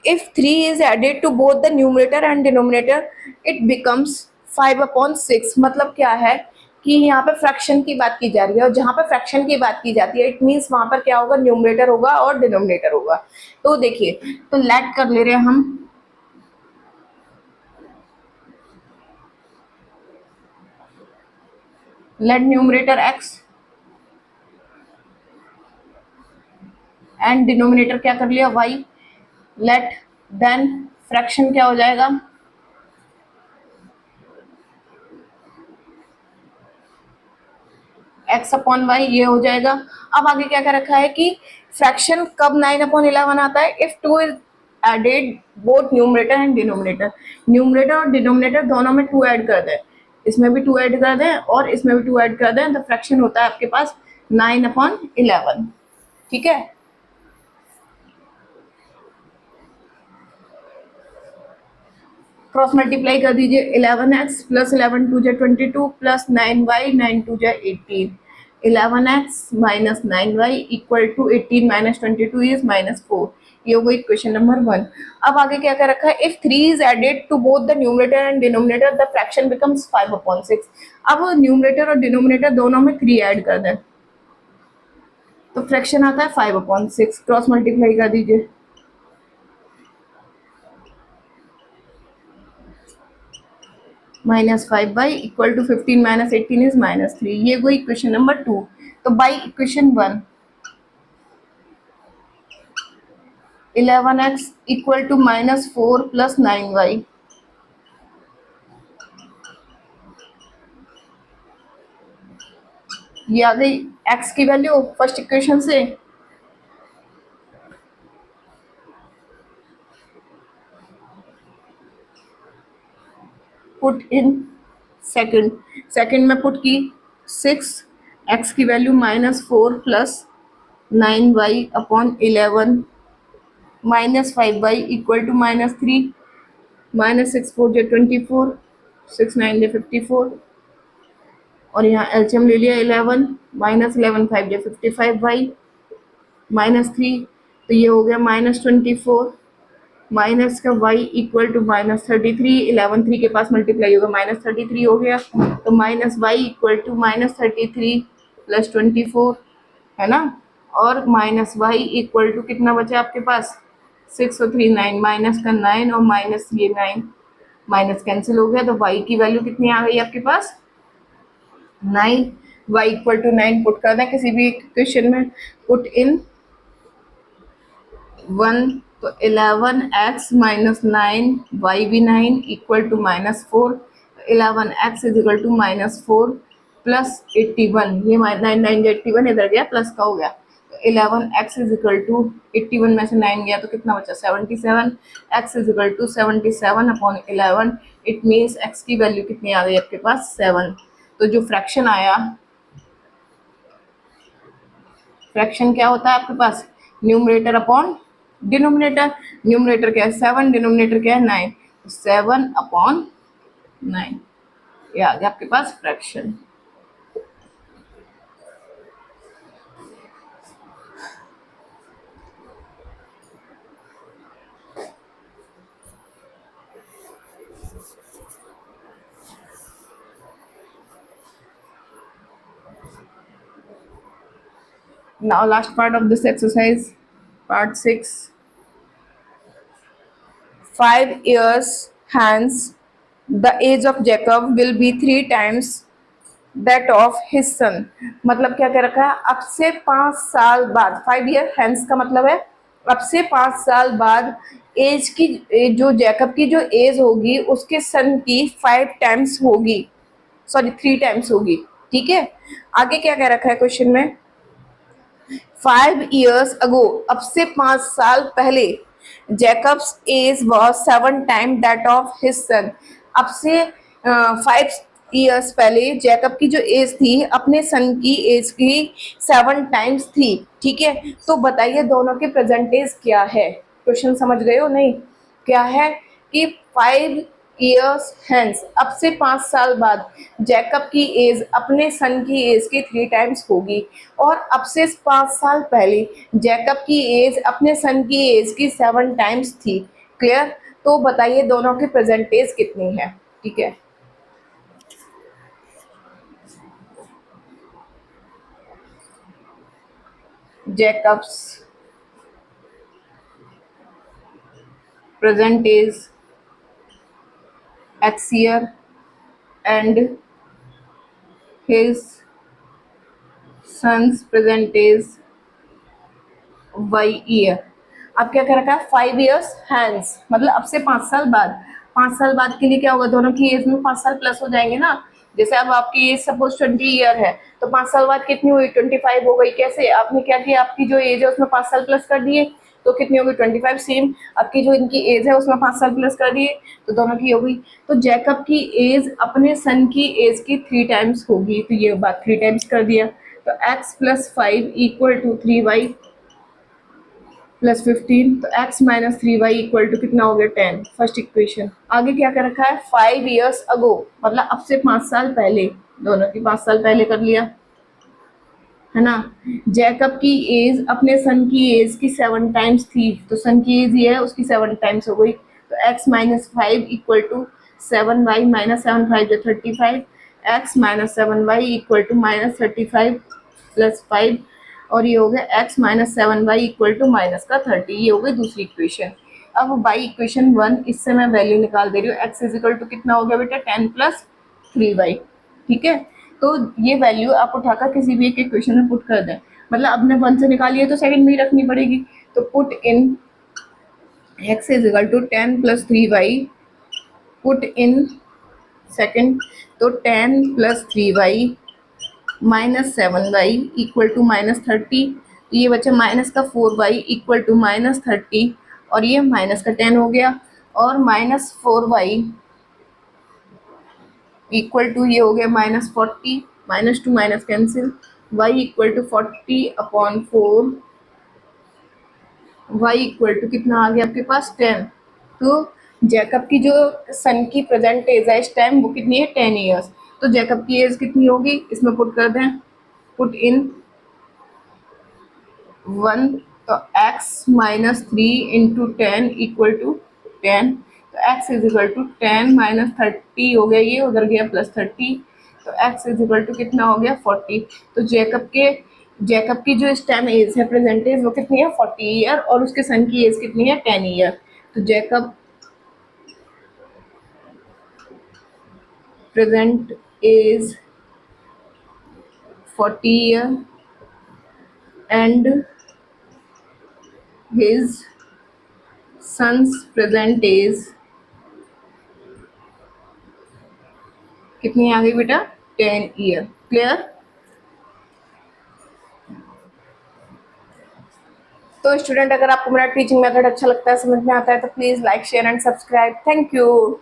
if 3 is added to both the numerator and denominator it becomes 5/6। मतलब क्या है कि यहाँ पे फ्रैक्शन की बात की जा रही है और जहाँ पे फ्रैक्शन की बात की जाती है इट मीन्स वहाँ पर क्या होगा, न्यूमरेटर होगा और डिनोमिनेटर होगा। तो देखिए, तो लेट कर ले रहे हैं हम, let numerator x and denominator क्या कर लिया y, लेट देन फ्रैक्शन क्या हो जाएगा, x/y ये हो जाएगा। अब आगे क्या कर रखा है कि फ्रैक्शन कब 9/11 आता है, if 2 is added both numerator and denominator, numerator और डिनोमिनेटर दोनों में 2 ऐड कर दें, इसमें भी 2 ऐड कर दें और इसमें भी 2 ऐड कर दें, तो फ्रैक्शन होता है आपके पास 9/11। ठीक है, क्रॉस मल्टीप्लाई कर दीजिए, 11x प्लस 11 2 जा 22 प्लस 9y 9 2 जा 18, 11x minus 9y equal to 18 minus 22 is -4। ये हो गई क्वेश्चन नंबर 1। अब आगे क्या कर रखा है, if 3 is added to both the numerator and denominator the fraction becomes 5/6। अब न्यूमरेटर और डिनोमिनेटर दोनों में 3 ऐड कर दें, तो फ्रैक्शन आता है 5/6, क्रॉस मल्टीप्लाई कर दीजिए। -5 इक्वल टू 15 - 18 इज -3। ये वो इक्वेशन नंबर 2। तो by equation 1 11x equal to -4 + 9y। ये आ गई x की वैल्यू फर्स्ट इक्वेशन से। पुट इन सेकंड में पुट की 6, x की value -4 + 9y upon 11 -5y equal to -3 -6 4 जो 24 6 9 जो 54 और यहाँ एलसीएम ले लिया 11 -11 5 जो 55y -3 तो ये हो गया -24 माइनस का y इक्वल टू -33 11 3 के पास मल्टीप्लाई होगा -33 हो गया तो -y इक्वल टू -33 + 24 है ना। और -y इक्वल टू कितना बचा आपके पास 6 और 3 9 माइनस का 9 और माइनस ये 9 माइनस कैंसिल हो गया तो y की वैल्यू कितनी आ गई आपके पास 9। y इक्वल टू 9 पुट करना है किसी भी इक्वेशन में। पुट इन 1 तो 11x - 9 y भी 9 equal to -4 11x is equal to -4 plus 81 ये 9 9 81 इधर गया प्लस का हो गया तो 11x इज इक्वल टू 81 में से 9 गया तो कितना बचा 77 x is equal to 77 upon 11 it means x की वैल्यू कितनी आ गई आपके पास 7। तो जो फ्रैक्शन आया फ्रैक्शन क्या होता है आपके पास न्यूमरेटर अपॉन डिनोमिनेटर। न्यूमरेटर क्या है 7 डिनोमिनेटर क्या है 9 7/9 ये आ गया आपके पास fraction. Now last part of this exercise, part 6. 5 years hence the age of Jacob will be 3 times that of his son। मतलब क्या कह रखा है अब से 5 साल बाद 5 ईयर हैंस का मतलब है अब से 5 साल बाद एज की जो जैकब की जो एज होगी उसके सन की 5 टाइम्स होगी सॉरी 3 टाइम्स होगी। ठीक है आगे क्या कह रखा है क्वेश्चन में 5 years ago अब से 5 साल पहले Jacob's age was 7 time that of his son. अब से 5 years पहले जैकब की जो एज थी अपने सन की एज की 7 टाइम्स थी। ठीक है तो बताइए दोनों के प्रेजेंट एज क्या है। क्वेश्चन समझ गए हो नहीं क्या है कि 5 years hence अब से 5 साल बाद जैकब की एज अपने सन की एज के 3 टाइम्स होगी और अब से 5 साल पहले जैकब की एज अपने सन की एज की 7 टाइम्स थी। क्लियर। तो बताइए दोनों की प्रेजेंट एज कितनी है। ठीक है Jacob's present age x year and his son's present is y year। अब क्या कर रखा है 5 years hence मतलब अब से 5 साल बाद 5 साल बाद के लिए क्या होगा दोनों की एज में 5 साल प्लस हो जाएंगे ना। जैसे अब आपकी एज सपोज 20 ईयर है तो 5 साल बाद कितनी हुई 25 हो गई। कैसे आपने क्या किया आपकी जो एज है उसमें 5 साल प्लस कर दिए तो कितनी होगी 25। सेम आपकी जो इनकी एज है उसमें 5 साल प्लस कर दिए तो दोनों की हो गई। तो जैकब की एज अपने सन की एज की 3 टाइम्स होगी तो ये बात 3 टाइम्स कर दिया तो x + 5 इक्वल टू 3y + 15 तो x - 3y इक्वल टू कितना हो गया 10 फर्स्ट इक्वेशन। आगे क्या कर रखा है 5 years ago मतलब अब से 5 साल पहले दोनों की 5 साल पहले कर लिया है ना। जैकब की एज अपने सन की एज की 7 टाइम्स थी तो सन की एज ये है उसकी 7 टाइम्स हो गई तो x - 5 इक्वल टू 7y - 7 5 जो 35 x - 7y इक्वल टू -35 + 5 और ये हो गया x minus 7y equal to minus का 30। ये हो गई दूसरी इक्वेशन। अब बाई इक्वेशन 1 इससे मैं वैल्यू निकाल दे रही हूँ, x इज इक्वल टू कितना हो गया बेटा 10 प्लस 3y। ठीक है, तो ये वैल्यू आप उठाकर किसी भी एक इक्वेशन में पुट कर दें, मतलब अपने 1 से निकाली है तो सेकंड में ही रखनी पड़ेगी। तो put in x is equal to 10 plus 3y, put in second, तो 10 plus 3y minus 7y equal to minus 30। तो ये बचा माइनस का 4y इक्वल टू माइनस 30, और ये माइनस का 10 हो गया, और माइनस 4y इक्वल टू ये हो गया minus 40, minus to minus cancel, y equal to 40 upon 4, y equal to कितना आ गया आपके पास 10। तो जैकब की जो सन की प्रेजेंट एज है इस टाइम वो कितनी है 10 ईयर्स। तो जैकब की एज कितनी होगी इसमें पुट कर दें, पुट इन 1, तो x minus 3 into 10 equal to 10। तो x is equal to 10 minus 30 हो गया, ये उधर गया प्लस 30, तो x इज इक्वल टू कितना हो गया 40। तो जैकब की जो इस टाइम एज है प्रेजेंट एज वो कितनी है 40 ईयर, और उसके सन की एज कितनी है 10 ईयर। तो Jacob present age 40 year and his son's present age कितनी आ गई बेटा 10 ईयर। क्लियर? तो स्टूडेंट अगर आपको मेरा टीचिंग मेथड अच्छा लगता है, समझ में आता है, तो please like share and subscribe. Thank you.